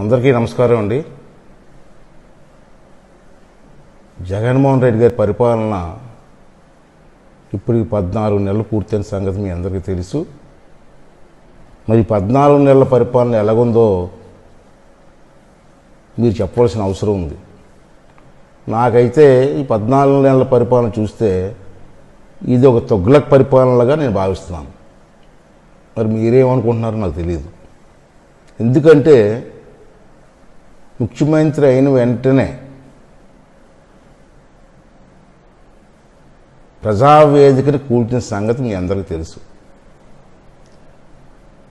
అందరికీ నమస్కారం అండి. జగన్మోహన్ రెడ్డి గారి పరిపాలన ఇప్పుడు 14 నెలలు పూర్తయిన సంగతి మీ అందరికీ తెలుసు. మరి 14 నెలల పరిపాలన ఎలాగుందో మీరు చెప్పవలసిన అవసరం ఉంది. నాకైతే ఈ 14 నెలల పరిపాలన చూస్తే ఇది ఒక తొగ్లక్ పరిపాలనగా నేను భావిస్తున్నాను. మరి మీరేమనుకుంటున్నారో నాకు తెలియదు. ఎందుకంటే ముఖ్యమంత్రి అయిన వెంటనే ప్రజావేదికని కూల్చిన సంగతి మీ అందరికీ తెలుసు.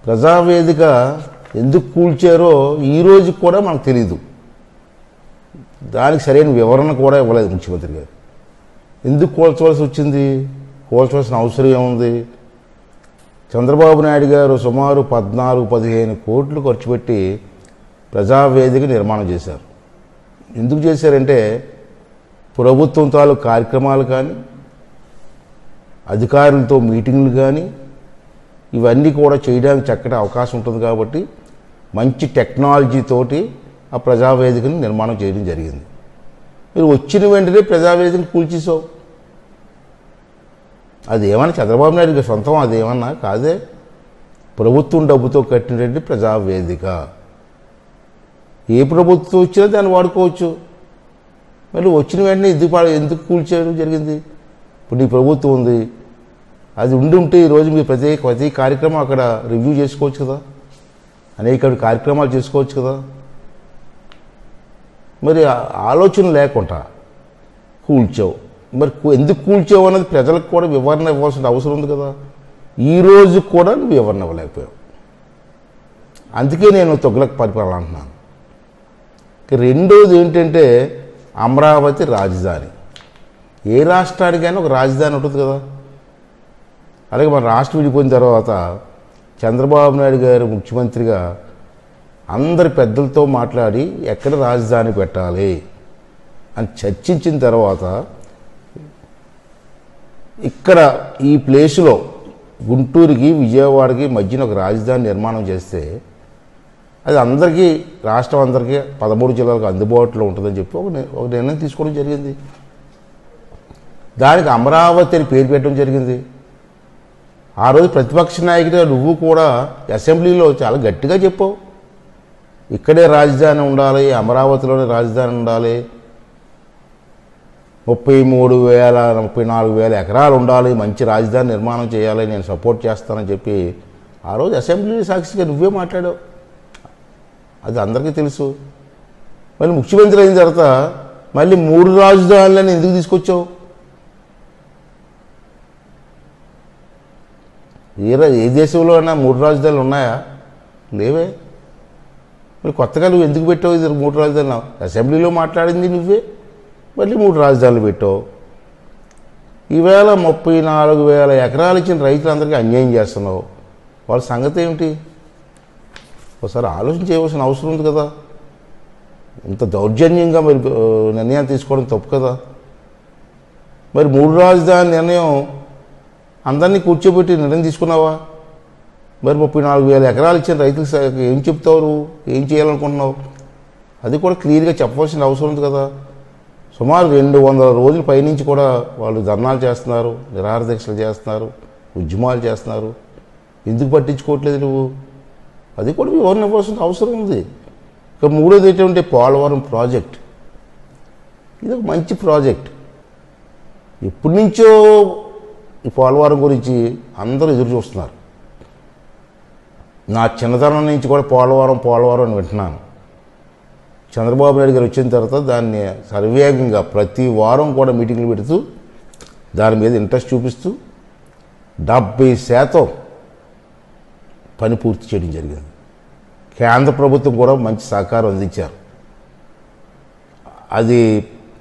ప్రజావేదిక ఎందుకు కూల్చారో ఈరోజు కూడా మనకు తెలియదు. దానికి సరైన వివరణ కూడా ఇవ్వలేదు ముఖ్యమంత్రి గారు. ఎందుకు కూల్చవలసి వచ్చింది? కూల్చవలసిన అవసరం ఏముంది? చంద్రబాబు నాయుడు గారు సుమారు 14-15 కోట్లు ఖర్చు పెట్టి ప్రజావేదిక నిర్మాణం చేశారు. ఎందుకు చేశారంటే ప్రభుత్వం తాలూకు కార్యక్రమాలు కానీ, అధికారులతో మీటింగ్లు కానీ ఇవన్నీ కూడా చేయడానికి చక్కటి అవకాశం ఉంటుంది కాబట్టి మంచి టెక్నాలజీతోటి ఆ ప్రజావేదికను నిర్మాణం చేయడం జరిగింది. మీరు వచ్చిన వెంటనే ప్రజావేదికను కూల్చేసావు. అదేమన్నా చంద్రబాబు నాయుడు గారి సొంతం? అదేమన్నా కాదే. ప్రభుత్వం డబ్బుతో కట్టినటువంటి ప్రజావేదిక. ఏ ప్రభుత్వం వచ్చినా దాన్ని వాడుకోవచ్చు. మళ్ళీ వచ్చిన వెంటనే ఎందుకు కూల్చేయడం జరిగింది? ఇప్పుడు ఈ ప్రభుత్వం ఉంది, అది ఉంటే ఈరోజు మీరు ప్రతి కార్యక్రమం అక్కడ రివ్యూ చేసుకోవచ్చు కదా, అనేక కార్యక్రమాలు చేసుకోవచ్చు కదా. మరి ఆలోచన లేకుండా కూల్చావు. మరి ఎందుకు కూల్చావు అన్నది ప్రజలకు కూడా వివరణ ఇవ్వాల్సిన అవసరం ఉంది కదా. ఈరోజు కూడా నువ్వు వివరణ ఇవ్వలేకపోయావు. అందుకే నేను తొగ్లక్ పరిపాలన అంటున్నాను. రెండోది ఏంటంటే అమరావతి రాజధాని. ఏ రాష్ట్రానికైనా ఒక రాజధాని ఉంటుంది కదా. అలాగే మన రాష్ట్రం విడిపోయిన తర్వాత చంద్రబాబు నాయుడు గారు ముఖ్యమంత్రిగా అందరి పెద్దలతో మాట్లాడి ఎక్కడ రాజధాని పెట్టాలి అని చర్చించిన తర్వాత ఇక్కడ ఈ ప్లేసులో గుంటూరుకి విజయవాడకి మధ్యన ఒక రాజధాని నిర్మాణం చేస్తే అది అందరికీ, రాష్ట్రం అందరికీ 13 జిల్లాలకు అందుబాటులో ఉంటుందని చెప్పి ఒక నిర్ణయం తీసుకోవడం జరిగింది. దానికి అమరావతి అని పేరు పెట్టడం జరిగింది. ఆ రోజు ప్రతిపక్ష నాయకుడిగా నువ్వు కూడా అసెంబ్లీలో చాలా గట్టిగా చెప్పావు, ఇక్కడే రాజధాని ఉండాలి, అమరావతిలోనే రాజధాని ఉండాలి, 34,000 ఎకరాలు ఉండాలి, మంచి రాజధాని నిర్మాణం చేయాలి, నేను సపోర్ట్ చేస్తానని చెప్పి ఆ రోజు అసెంబ్లీ సాక్షిగా నువ్వే మాట్లాడావు. అది అందరికీ తెలుసు. మళ్ళీ ముఖ్యమంత్రి అయిన తర్వాత మళ్ళీ 3 రాజధానులని ఎందుకు తీసుకొచ్చావు? ఏ దేశంలో అయినా 3 రాజధానులు ఉన్నాయా? లేవే. మరి కొత్తగా నువ్వు ఎందుకు పెట్టావు ఇది 3 రాజధానులు? అసెంబ్లీలో మాట్లాడింది నువ్వే, మళ్ళీ 3 రాజధానులు పెట్టావు. ఈవేళ 34,000 ఎకరాలు ఇచ్చిన రైతులందరికీ అన్యాయం చేస్తున్నావు. వాళ్ళ సంగతి ఏమిటి? ఒకసారి ఆలోచన చేయవలసిన అవసరం ఉంది కదా. ఇంత దౌర్జన్యంగా మరి నిర్ణయం తీసుకోవడం తప్పు కదా. మరి 3 రాజధాని నిర్ణయం అందరినీ కూర్చోబెట్టి నిర్ణయం తీసుకున్నావా? మరి 34,000 ఎకరాలు ఇచ్చిన రైతులకు ఏం చెప్తావు? ఏం చేయాలనుకుంటున్నావు? అది కూడా క్లియర్గా చెప్పవలసిన అవసరం ఉంది కదా. సుమారు 200 రోజుల పైనుంచి కూడా వాళ్ళు ధర్నాలు చేస్తున్నారు, నిరాహార దీక్షలు చేస్తున్నారు, ఉద్యమాలు చేస్తున్నారు. ఎందుకు పట్టించుకోవట్లేదు నువ్వు? అది కూడా వివరణ ఇవ్వాల్సిన అవసరం ఉంది. ఇక మూడోది ఏంటంటే పోలవరం ప్రాజెక్ట్. ఇది ఒక మంచి ప్రాజెక్ట్. ఎప్పటి నుంచో ఈ పోలవరం గురించి అందరూ ఎదురు చూస్తున్నారు. నా చిన్నతనం నుంచి కూడా పోలవరం అని వింటున్నాను. చంద్రబాబు నాయుడు గారు వచ్చిన తర్వాత దాన్ని సర్వేగంగా ప్రతి వారం కూడా మీటింగ్లు పెడుతూ దాని మీద ఇంట్రెస్ట్ చూపిస్తూ 70% పని పూర్తి చేయడం జరిగింది. కేంద్ర ప్రభుత్వం కూడా మంచి సహకారం అందించారు. అది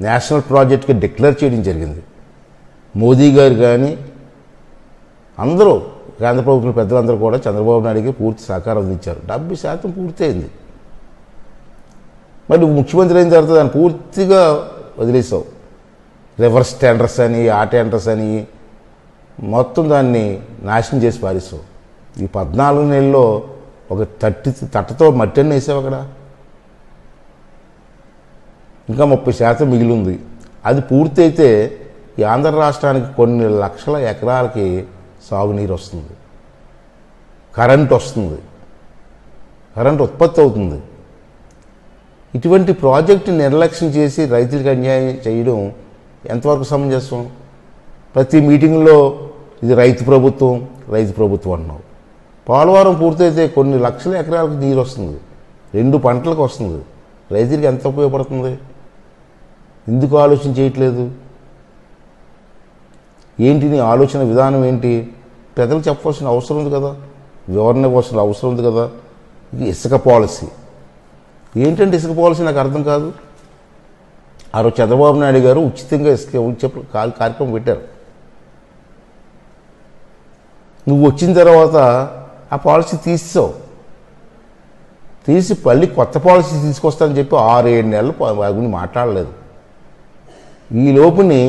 నేషనల్ ప్రాజెక్ట్గా డిక్లేర్ చేయడం జరిగింది. మోదీ గారు కానీ అందరూ కేంద్ర ప్రభుత్వం పెద్దలందరూ కూడా చంద్రబాబు నాయుడికి పూర్తి సహకారం అందించారు. 70% పూర్తయింది. మరి నువ్వు ముఖ్యమంత్రి అయిన తర్వాత దాన్ని పూర్తిగా వదిలేసావు. రివర్స్ టెండర్స్ అని, ఆ టెండర్స్ అని మొత్తం దాన్ని నాశనం చేసి పారేసావు. ఈ 14 నెలల్లో ఒక తట్టతో మట్టి అన్న వేసావు అక్కడ. ఇంకా 30% మిగిలి ఉంది. అది పూర్తయితే ఈ ఆంధ్ర రాష్ట్రానికి కొన్ని లక్షల ఎకరాలకి సాగునీరు వస్తుంది, కరెంట్ వస్తుంది, కరెంట్ ఉత్పత్తి అవుతుంది. ఇటువంటి ప్రాజెక్టు నిర్లక్ష్యం చేసి రైతులకు అన్యాయం చేయడం ఎంతవరకు సమంజసం? ప్రతి మీటింగ్లో ఇది రైతు ప్రభుత్వం అన్నావు. పోలవరం పూర్తయితే కొన్ని లక్షల ఎకరాలకు నీరు వస్తుంది, 2 పంటలకు వస్తుంది. రైతులకి ఎంత ఉపయోగపడుతుంది? ఎందుకు ఆలోచన చేయట్లేదు? ఏంటి నీ ఆలోచన విధానం ఏంటి? ప్రజలకు చెప్పవలసిన అవసరం ఉంది కదా, వివరణ ఇవ్వాల్సిన అవసరం ఉంది కదా. ఇది ఇసుక పాలసీ ఏంటంటే ఇసుక పాలసీ నాకు అర్థం కాదు. ఆ రోజు చంద్రబాబు నాయుడు గారు ఉచితంగా ఇసుక కార్యక్రమం పెట్టారు. నువ్వు వచ్చిన తర్వాత ఆ పాలసీ తీసి మళ్ళీ కొత్త పాలసీ తీసుకొస్తానని చెప్పి 6-7 నెలలు గురించి మాట్లాడలేదు. ఈ లోపుని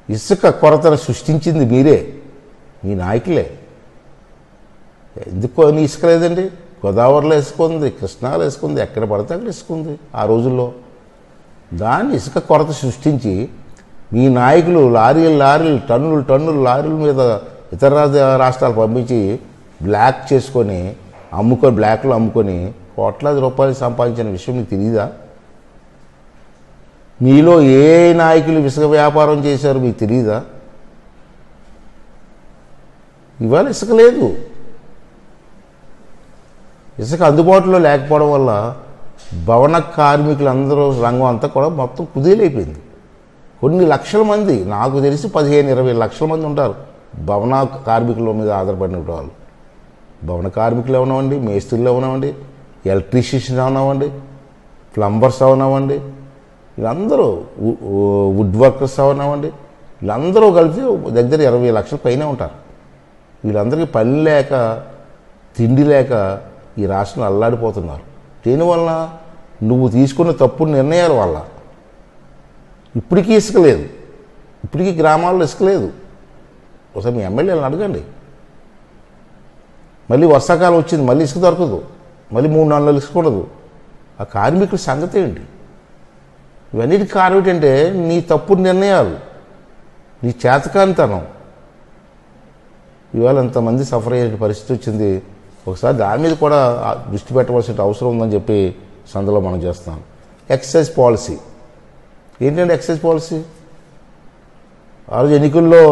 ఇసుక కొరతను సృష్టించింది మీరే, మీ నాయకులే. ఎందుకో నీ ఇసుక లేదండి? గోదావరిలో ఇసుక ఉంది, కృష్ణాలో ఇసుక ఉంది, ఎక్కడ పడితే అక్కడ ఇసుక ఉంది. ఆ రోజుల్లో దాన్ని ఇసుక కొరత సృష్టించి మీ నాయకులు లారీలు టన్నులు లారీల మీద ఇతర రాష్ట్రాలు పంపించి బ్లాక్ చేసుకొని బ్లాక్లో అమ్ముకొని కోట్లాది రూపాయలు సంపాదించిన విషయం మీకు తెలియదా? మీలో ఏ నాయకులు ఇసుక వ్యాపారం చేశారు మీకు తెలియదా? ఇవాళ ఇసుక లేదు. ఇసుక అందుబాటులో లేకపోవడం వల్ల భవన కార్మికులందరూ రంగం అంతా కూడా మొత్తం కుదేలైపోయింది. కొన్ని లక్షల మంది, నాకు తెలిసి 15-20 లక్షల మంది ఉంటారు భవన కార్మికుల మీద ఆధారపడిన వాళ్ళు. భవన కార్మికులు ఏమన్నామండి, మేస్త్రీలు ఏమన్నామండి, ఎలక్ట్రీషియన్స్ ఏమన్నామండి, ప్లంబర్స్ ఏమన్నామండి, వీళ్ళందరూ వుడ్ వర్కర్స్ ఏమన్నామండి, వీళ్ళందరూ కలిపి దగ్గర 20 లక్షల పైనే ఉంటారు. వీళ్ళందరికీ పని లేక తిండి లేక ఈ రాష్ట్రం అల్లాడిపోతున్నారు. దీనివల్ల నువ్వు తీసుకున్న తప్పుడు నిర్ణయాల వల్ల ఇప్పటికీ ఇసుక లేదు, ఇప్పటికీ గ్రామాల్లో ఇసుక లేదు. ఒకసారి మీ ఎమ్మెల్యేలను అడగండి. మళ్ళీ వర్షాకాలం వచ్చింది, మళ్ళీ ఇసుక దొరకదు, మళ్ళీ 3-4 నెలలు ఇసుక ఉండదు. ఆ కార్మికుల సంగతి ఏంటి? ఇవన్నిటికి కారణం ఏంటంటే నీ తప్పుడు నిర్ణయాలు, నీ చేతకానితనం. ఇవాళ ఎంతమంది సఫర్ అయ్యే పరిస్థితి వచ్చింది. ఒకసారి దాని మీద కూడా దృష్టి పెట్టవలసిన అవసరం ఉందని చెప్పి సందులో మనం చేస్తాం. ఎక్సైజ్ పాలసీ ఏంటంటే ఎక్సైజ్ పాలసీ ఆ రోజు ఎన్నికల్లో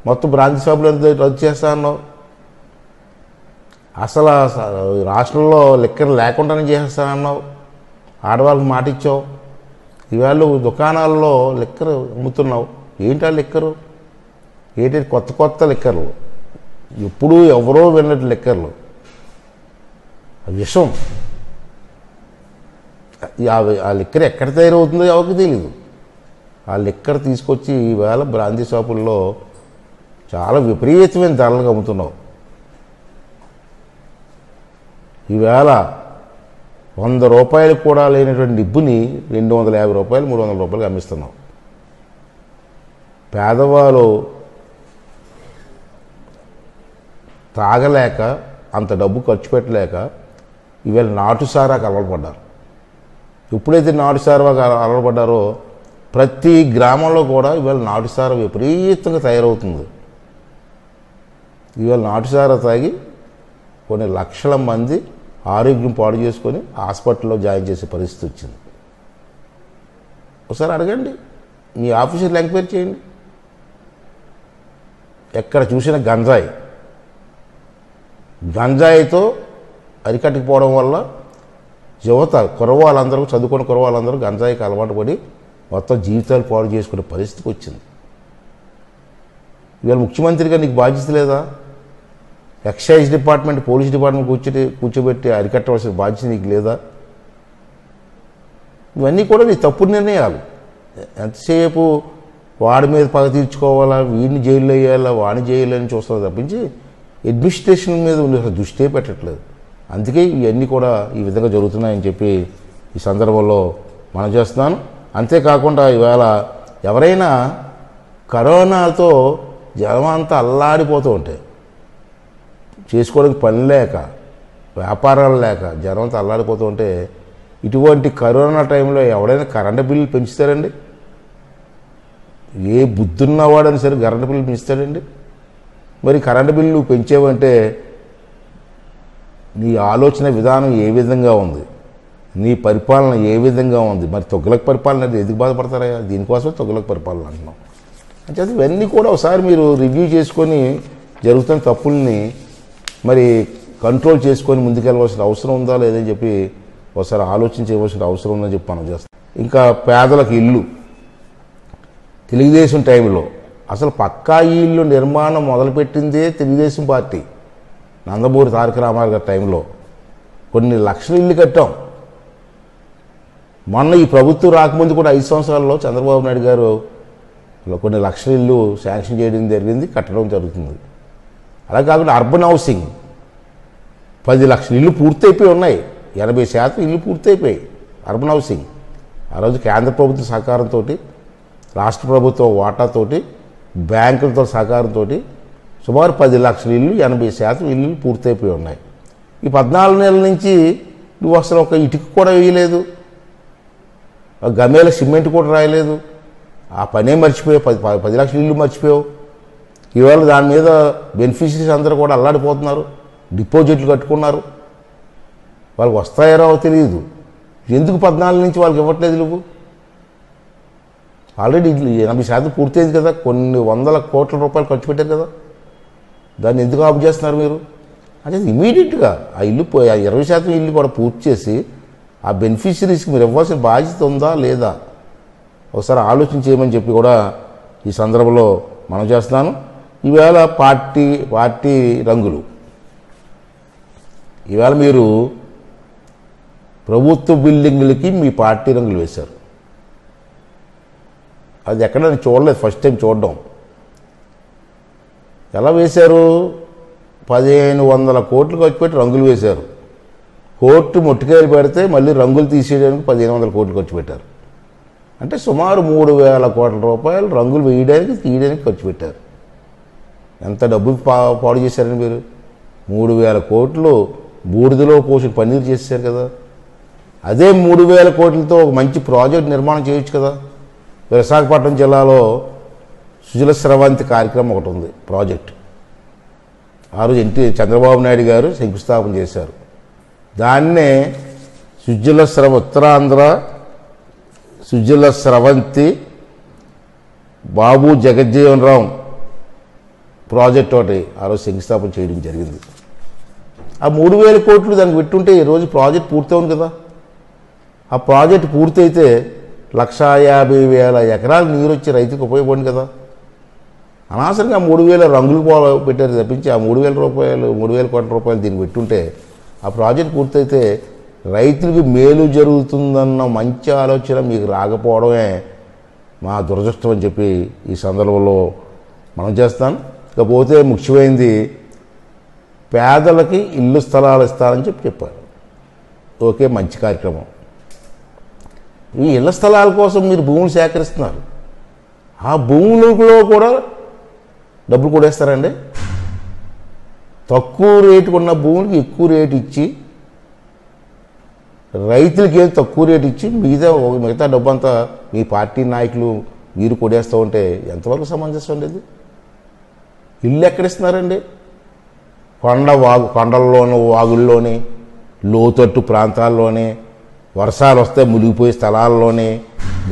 మొత్తం బ్రాంచ్ షాపులు రద్దు చేస్తా అన్నావు. అసలు రాష్ట్రంలో లిక్కర్ లేకుండానే చేసేస్తానన్నావు. ఆడవాళ్ళకి మాట ఇచ్చావు. ఈవేళ దుకాణాల్లో లిక్కర్ అమ్ముతున్నావు. ఏంటి ఆ లిక్కరు? ఏంటి కొత్త లిక్కర్లు, ఎప్పుడూ ఎవరో విన్నట్టు లిక్కర్లు, విషం. ఆ లిక్కర్ ఎక్కడ తయారవుతుందో ఎవరికి తెలియదు. ఆ లిక్కర్ తీసుకొచ్చి ఈవేళ బ్రాందీ షాపుల్లో చాలా విపరీతమైన ధరలకు అమ్ముతున్నావు. ఈవేళ 100 రూపాయలు కూడా లేనటువంటి నిబ్బుని 250 రూపాయలు 300 రూపాయలు అమ్మిస్తున్నావు. పేదవాళ్ళు తాగలేక అంత డబ్బు ఖర్చు పెట్టలేక ఈవేళ నాటుసారాకు అలవాటుపడ్డారు. ఎప్పుడైతే నాటుసారాకు అలవాటుపడ్డారో ప్రతి గ్రామంలో కూడా ఈవేళ నాటుసారా విపరీతంగా తయారవుతుంది. ఈవేళ నాటుసారా తాగి కొన్ని లక్షల మంది ఆరోగ్యం పాడు చేసుకొని హాస్పిటల్లో జాయిన్ చేసే పరిస్థితి వచ్చింది. ఒకసారి అడగండి, మీ ఆఫీసర్లు ఎంక్వైరీ చేయండి. ఎక్కడ చూసిన గంజాయితో అరికట్టుకుపోవడం వల్ల యువత కురవాళ్ళందరూ, చదువుకున్న కురవాళ్ళందరూ గంజాయికి అలవాటు పడి మొత్తం జీవితాలు పాడు చేసుకునే పరిస్థితికి వచ్చింది. ఇవాళ ముఖ్యమంత్రిగా నీకు బాధ్యత లేదా? ఎక్సైజ్ డిపార్ట్మెంట్, పోలీస్ డిపార్ట్మెంట్ కూర్చోబెట్టి అరికట్టవలసిన బాధ్యత నీకు లేదా? ఇవన్నీ కూడా నీ తప్పుడు నిర్ణయాలు. ఎంతసేపు వాడి మీద పగ తీర్చుకోవాలా, వీడిని జైల్లో వేయాలా, వాడిని జైలు చూస్తుంది తప్పించి అడ్మినిస్ట్రేషన్ మీద దృష్టి పెట్టట్లేదు. అందుకే ఇవన్నీ కూడా ఈ విధంగా జరుగుతున్నాయని చెప్పి ఈ సందర్భంలో మనం చేస్తున్నాను. అంతేకాకుండా ఇవాళ ఎవరైనా కరోనాతో జనం అంతా అల్లాడిపోతూ ఉంటే, చేసుకోవడానికి పని లేక, వ్యాపారాలు లేక జనం అంతా అల్లాడిపోతూ ఉంటే ఇటువంటి కరోనా టైంలో ఎవడైనా కరెంటు బిల్లు పెంచుతారండి? ఏ బుద్ధున్నవాడని సరే కరెంటు బిల్లు పెంచుతాడండి? మరి కరెంటు బిల్లు పెంచేవంటే నీ ఆలోచన విధానం ఏ విధంగా ఉంది, నీ పరిపాలన ఏ విధంగా ఉంది? మరి తొగ్గులకు పరిపాలన అంటే ఎందుకు బాధపడతారా? దీనికోసమే తొగ్గులకు పరిపాలన అంటున్నాం. అంటే ఇవన్నీ కూడా ఒకసారి మీరు రివ్యూ చేసుకొని జరుగుతున్న తప్పుల్ని మరి కంట్రోల్ చేసుకొని ముందుకెళ్ళవలసిన అవసరం ఉందా లేదని చెప్పి ఒకసారి ఆలోచించవలసిన అవసరం ఉందని చెప్పి మనం చేస్తాం. ఇంకా పేదలకు ఇల్లు తెలుగుదేశం టైంలో అసలు పక్కా ఇల్లు నిర్మాణం మొదలుపెట్టిందే తెలుగుదేశం పార్టీ. నందమూరి తారక రామారావు గారి టైంలో కొన్ని లక్షల ఇల్లు కట్టాం. మొన్న ఈ ప్రభుత్వం రాకముందు కూడా 5 సంవత్సరాల్లో చంద్రబాబు నాయుడు గారు కొన్ని లక్షల ఇల్లు శాంక్షన్ చేయడం జరిగింది, కట్టడం జరుగుతుంది. అలా కాకుండా అర్బన్ హౌసింగ్ 10 లక్షల ఇల్లు పూర్తయిపోయి ఉన్నాయి. 80% ఇల్లు పూర్తయిపోయాయి అర్బన్ హౌసింగ్. ఆ రోజు కేంద్ర ప్రభుత్వ సహకారంతో, రాష్ట్ర ప్రభుత్వ వాటాతోటి, బ్యాంకులతో సహకారంతో సుమారు 10 లక్షల ఇల్లు 80% ఇల్లు పూర్తయిపోయి ఉన్నాయి. ఈ 14 నెలల నుంచి నువ్వు అసలు ఒక ఇటుక కూడా వేయలేదు, గమేల సిమెంట్ కూడా రాయలేదు. ఆ పనే మర్చిపోయావు. 10 లక్షల ఇల్లు మర్చిపోయావు. ఇవాళ దాని మీద బెనిఫిషరీస్ అందరూ కూడా అల్లాడిపోతున్నారు, డిపాజిట్లు కట్టుకున్నారు. వాళ్ళకి వస్తాయో రావో తెలియదు. ఎందుకు 14 నుంచి వాళ్ళకి ఇవ్వట్లేదు నువ్వు? ఆల్రెడీ 80% పూర్తయింది కదా, కొన్ని వందల కోట్ల రూపాయలు ఖర్చు పెట్టారు కదా, దాన్ని ఎందుకు ఆపు చేస్తున్నారు మీరు? అంటే ఇమీడియట్గా ఆ ఇల్లు 20% ఇల్లు కూడా పూర్తి చేసి ఆ బెనిఫిషరీస్కి మీరు ఇవ్వాల్సిన బాధ్యత ఉందా లేదా ఒకసారి ఆలోచన చేయమని చెప్పి కూడా ఈ సందర్భంలో మనం చేస్తున్నాను. ఈవేళ పార్టీ రంగులు, ఈవేళ మీరు ప్రభుత్వ బిల్డింగులకి మీ పార్టీ రంగులు వేశారు. అది ఎక్కడ నేను చూడలేదు, ఫస్ట్ టైం చూడడం. ఎలా వేశారు? 1500 కోట్లు ఖర్చు పెట్టి రంగులు వేశారు. కోర్టు ముట్టికాయలు పెడితే మళ్ళీ రంగులు తీసేయడానికి 1500 కోట్లు ఖర్చు పెట్టారు. అంటే సుమారు 3000 కోట్ల రూపాయలు రంగులు వేయడానికి తీయడానికి ఖర్చు పెట్టారు. ఎంత డబ్బు పాడు చేశారని మీరు? 3000 కోట్లు బూడిదలో పోసిన పన్నీరు చేశారు కదా. అదే 3000 కోట్లతో ఒక మంచి ప్రాజెక్ట్ నిర్మాణం చేయొచ్చు కదా. విశాఖపట్నం జిల్లాలో సుజల స్రవంతి కార్యక్రమం ఒకటి ఉంది, ప్రాజెక్ట్. ఆ రోజు చంద్రబాబు నాయుడు గారు శంకుస్థాపన చేశారు. దాన్నే ఉత్తరాంధ్ర సుజల స్రవంతి బాబు జగజ్జీవన్ రామ్ ప్రాజెక్ట్ ఒకటి ఆ రోజు శంకుస్థాపన చేయడం జరిగింది. ఆ 3000 కోట్లు దానికి పెట్టుంటే ఈరోజు ప్రాజెక్ట్ పూర్తవును కదా. ఆ ప్రాజెక్ట్ పూర్తయితే 150,000 ఎకరాలు నీరు వచ్చి రైతుకు ఉపయోగపడింది కదా. అనవసరంగా 3000 రంగులు పెట్టారు తప్పించి ఆ 3000 కోట్ల రూపాయలు దీనికి పెట్టుంటే ఆ ప్రాజెక్ట్ పూర్తయితే రైతులకు మేలు జరుగుతుందన్న మంచి ఆలోచన మీకు రాకపోవడమే మా దురదృష్టం అని చెప్పి ఈ సందర్భంలో మనం చేస్తాను. ఇకపోతే ముఖ్యమైనది పేదలకి ఇల్లు స్థలాలు ఇస్తారని చెప్పారు. ఓకే, మంచి కార్యక్రమం. ఈ ఇళ్ల స్థలాల కోసం మీరు భూములు సేకరిస్తున్నారు. ఆ భూములలో కూడా డబ్బులు కొడేస్తారండి. తక్కువ రేటుకు ఉన్న భూములకి ఎక్కువ రేటు ఇచ్చి, రైతులకి ఏం తక్కువ రేటు ఇచ్చి మిగతా డబ్బు అంతా మీ పార్టీ నాయకులు మీరు కొడేస్తూ ఉంటే ఎంతవరకు సమంజసం ఉండేది? ఇల్లు ఎక్కడిస్తున్నారండి? కొండల్లోనూ వాగుల్లోని లోతట్టు ప్రాంతాల్లోనే, వర్షాలు వస్తే మునిగిపోయే స్థలాల్లోనే,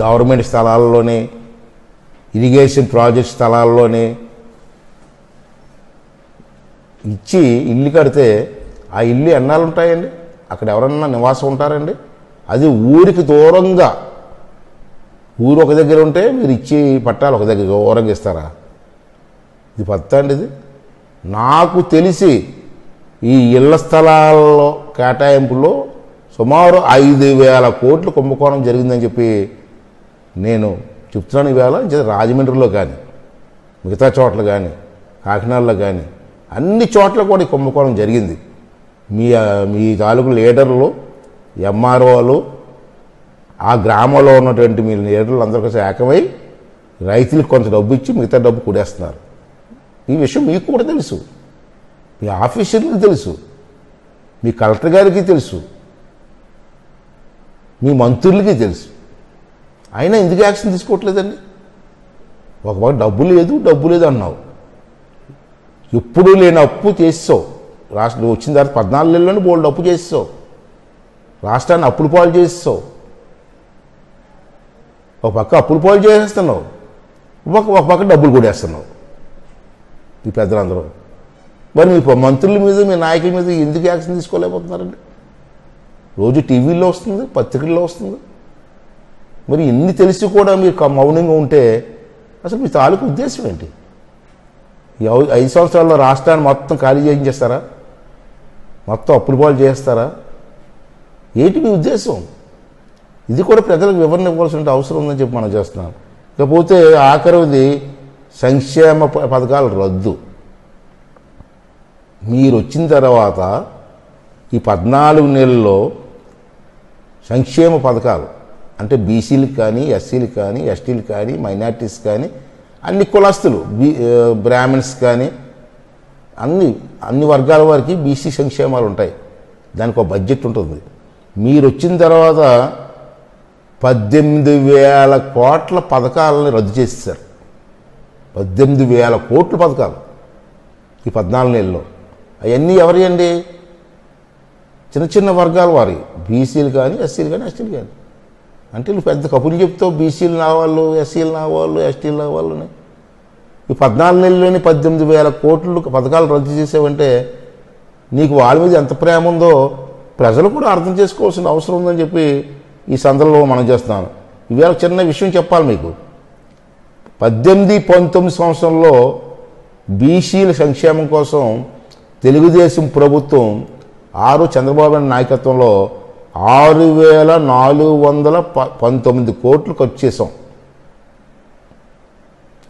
గవర్నమెంట్ స్థలాల్లోనే, ఇరిగేషన్ ప్రాజెక్ట్ స్థలాల్లోనే ఇచ్చి ఇల్లు కడితే ఆ ఇల్లు ఎన్నాళ్ళు ఉంటాయండి? అక్కడ ఎవరన్నా నివాసం ఉంటారండి? అది ఊరికి దూరంగా, ఊరు ఒక దగ్గర ఉంటే మీరు ఇచ్చి పట్టాలు ఒక దగ్గర దూరంగా ఇస్తారా? ఇది పత్తా అండి. ఇది నాకు తెలిసి ఈ ఇళ్ల స్థలాల్లో కేటాయింపులో సుమారు 5,000 కోట్లు కుంభకోణం జరిగిందని చెప్పి నేను చెప్తున్నాను. ఈవేళ రాజమండ్రిలో కానీ, మిగతా చోట్ల కానీ, కాకినాడలో కానీ అన్ని చోట్ల కూడా ఈ కుంభకోణం జరిగింది. మీ తాలూకు లీడర్లు, ఎంఆర్ఓలు, ఆ గ్రామంలో ఉన్నటువంటి మీ లీడర్లు అందరూ కలిసి ఏకమై రైతులకు కొంత డబ్బు ఇచ్చి మిగతా డబ్బు కూడేస్తున్నారు. ఈ విషయం మీకు కూడా తెలుసు, మీ ఆఫీసర్లకు తెలుసు, మీ కలెక్టర్ గారికి తెలుసు. మీ మంత్రులకి తెలుసు. అయినా ఎందుకు యాక్షన్ తీసుకోవట్లేదండి? ఒక పక్క డబ్బు లేదు అన్నావు. ఎప్పుడూ లేని అప్పు చేసావు. రాష్ట్రం వచ్చిన తర్వాత 14 నెలల్లోనే బోల్డ్ అప్పు చేసావు. రాష్ట్రాన్ని అప్పుల పాలు చేసావు. ఒక పక్క అప్పుల పాలు చేసేస్తున్నావు, ఒక పక్క డబ్బులు కూడా వేస్తున్నావు ఈ పెద్దలందరూ. మరి మీ మంత్రుల మీద, మీ నాయకుల మీద ఎందుకు యాక్షన్ తీసుకోలేకపోతున్నారండి? రోజు టీవీల్లో వస్తుంది, పత్రికల్లో వస్తుంది. మరి ఇన్ని తెలిసి కూడా మీరు మౌనంగా ఉంటే అసలు మీ తాలూకు ఉద్దేశం ఏంటి? ఈ 5 సంవత్సరాల్లో రాష్ట్రాన్ని మొత్తం ఖాళీ చేయించేస్తారా? మొత్తం అప్పుల పాలు చేస్తారా? ఏంటి మీ ఉద్దేశం? ఇది కూడా ప్రజలకు వివరణ ఇవ్వాల్సిన అవసరం ఉందని చెప్పి మనం చేస్తున్నాం. ఇకపోతే ఆఖరిది సంక్షేమ పథకాల రద్దు. మీరు వచ్చిన తర్వాత ఈ 14 నెలల్లో సంక్షేమ పథకాలు అంటే బీసీలకు కానీ, ఎస్సీలకు కానీ, ఎస్టీలకు కానీ, మైనార్టీస్ కానీ, అన్ని కులస్తులు, బ్రాహ్మణ్స్ కానీ, అన్ని వర్గాల వారికి బీసీ సంక్షేమాలు ఉంటాయి. దానికి ఒక బడ్జెట్ ఉంటుంది. మీరు వచ్చిన తర్వాత 18,000 కోట్ల పథకాలని రద్దు చేసేసారు. 18,000 కోట్ల పథకాలు ఈ 14 నెలల్లో. అవన్నీ ఎవరి అండి? చిన్న చిన్న వర్గాల వారి, బీసీలు కానీ, ఎస్సీలు కానీ, ఎస్టీలు కానీ. అంటే నువ్వు పెద్ద కబుర్లు చెప్తావు, బీసీలు నా వాళ్ళు, ఎస్సీలు నా వాళ్ళు, ఎస్టీలు నా వాళ్ళని. ఈ 14 నెలల్లోని 18,000 కోట్లు పథకాలు రద్దు చేసావంటే నీకు వాళ్ళ మీద ఎంత ప్రేమ ఉందో ప్రజలు కూడా అర్థం చేసుకోవాల్సిన అవసరం ఉందని చెప్పి ఈ సందర్భంలో మనం చేస్తున్నాను. ఇవాళ చిన్న విషయం చెప్పాలి మీకు. 18-19 సంవత్సరంలో బీసీల సంక్షేమం కోసం తెలుగుదేశం ప్రభుత్వం చంద్రబాబు నాయుడు నాయకత్వంలో 6,419 కోట్లు ఖర్చు చేసాం.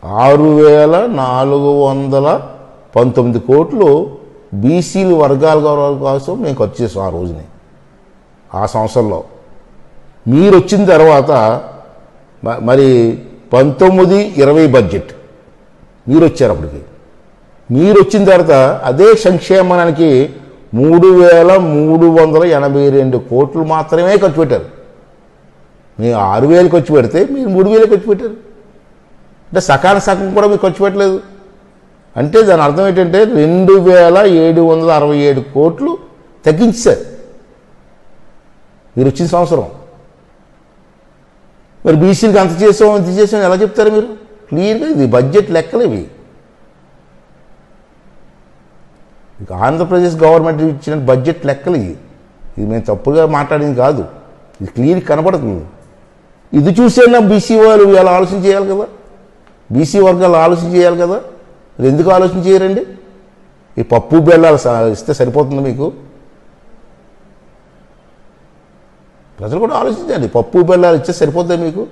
6,419 కోట్లు బీసీల వర్గాల కోసం మేము ఖర్చు చేసాం ఆ రోజుని, ఆ సంవత్సరంలో. మీరు వచ్చిన తర్వాత మరి 19-20 బడ్జెట్ మీరు వచ్చారు. అప్పటికి మీరు వచ్చిన తర్వాత అదే సంక్షేమానికి 3,382 కోట్లు మాత్రమే ఖర్చు పెట్టారు. మీరు 6,000 ఖర్చు పెడితే మీరు 3,000 ఖర్చు పెట్టారు. అంటే సగం కూడా మీరు ఖర్చు పెట్టలేదు. అంటే దాని అర్థం ఏంటంటే 2,767 కోట్లు తగ్గించారు మీరు వచ్చిన సంవత్సరం. మరి బీసీలకు అంత చేసాం ఇంత చేసాం ఎలా చెప్తారు మీరు? క్లియర్గా ఇది బడ్జెట్ లెక్కలు ఇవి. ఆంధ్రప్రదేశ్ గవర్నమెంట్ ఇచ్చిన బడ్జెట్ లెక్కలు ఇది మేము తప్పుగా మాట్లాడింది కాదు, ఇది క్లియర్ కనబడుతుంది. ఇది చూసేనా బీసీ వాళ్ళు ఇలా ఆలోచన చేయాలి కదా, బీసీ వర్గాలు ఆలోచన చేయాలి కదా. మీరు ఎందుకు ఆలోచన చేయరండి? ఈ పప్పు బెల్లాలు ఇస్తే సరిపోతుంది మీకు? ప్రజలు కూడా ఆలోచించండి. పప్పు బెల్లాలు ఇస్తే సరిపోతాయి మీకు?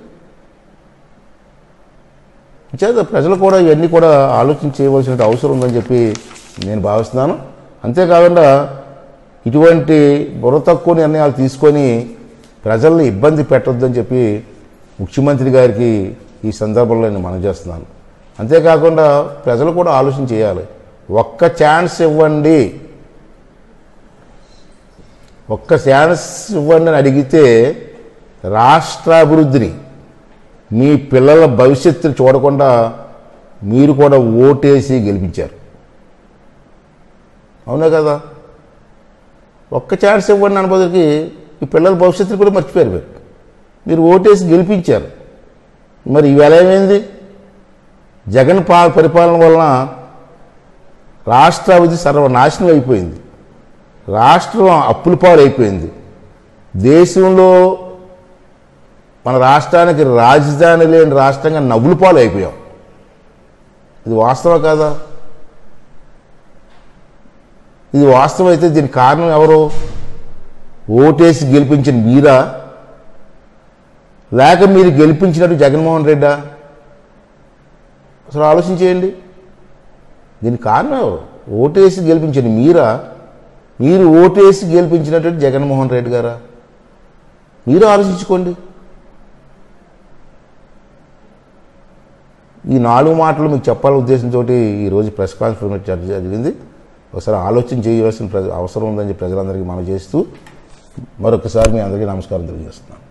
చేత ప్రజలు కూడా ఇవన్నీ కూడా ఆలోచన చేయవలసిన అవసరం ఉందని చెప్పి నేను భావిస్తున్నాను. అంతేకాకుండా ఇటువంటి బుర్ర తక్కువ నిర్ణయాలు తీసుకొని ప్రజల్ని ఇబ్బంది పెట్టొద్దని చెప్పి ముఖ్యమంత్రి గారికి ఈ సందర్భంలో నేను మనవి చేస్తున్నాను. అంతేకాకుండా ప్రజలు కూడా ఆలోచన చేయాలి. ఒక్క ఛాన్స్ ఇవ్వండి, ఒక్క ఛాన్స్ ఇవ్వండి అని అడిగితే రాష్ట్రాభివృద్ధిని, మీ పిల్లల భవిష్యత్తును చూడకుండా మీరు కూడా ఓటేసి గెలిపించారు. అవునా కదా? ఒక్క ఛాన్స్ ఇవ్వండి అని బదులుకి ఈ పిల్లల భవిష్యత్తును కూడా మర్చిపోయారు. మీరు ఓటేసి గెలిపించారు. మరి ఈవేళ ఏమైంది? జగన్ పరిపాలన వలన రాష్ట్ర అభివృద్ధి సర్వనాశనం అయిపోయింది. రాష్ట్రం అప్పుల పాలు అయిపోయింది. దేశంలో మన రాష్ట్రానికి రాజధాని లేని రాష్ట్రంగా నవ్వుల పాలు అయిపోయాం. ఇది వాస్తవం కాదా? ఇది వాస్తవం అయితే దీనికి కారణం ఎవరు? ఓటేసి గెలిపించిన మీరా, లేక మీరు గెలిపించినట్టు జగన్మోహన్ రెడ్డా? అసలు ఆలోచించేయండి. దీనికి కారణం ఎవరు? ఓటేసి గెలిపించిన మీరా, మీరు ఓటేసి గెలిపించినట్టు జగన్మోహన్ రెడ్డి గారా? మీరు ఆలోచించుకోండి. ఈ 4 మాటలు మీకు చెప్పాలనే ఉద్దేశంతో ఈరోజు ప్రెస్ కాన్ఫరెన్స్ జరిగింది. ఒకసారి ఆలోచన చేయవలసిన అవసరం ఉందని ప్రజలందరికీ మనం చేస్తూ మరొకసారి మీ అందరికీ నమస్కారం తెలియజేస్తున్నాను.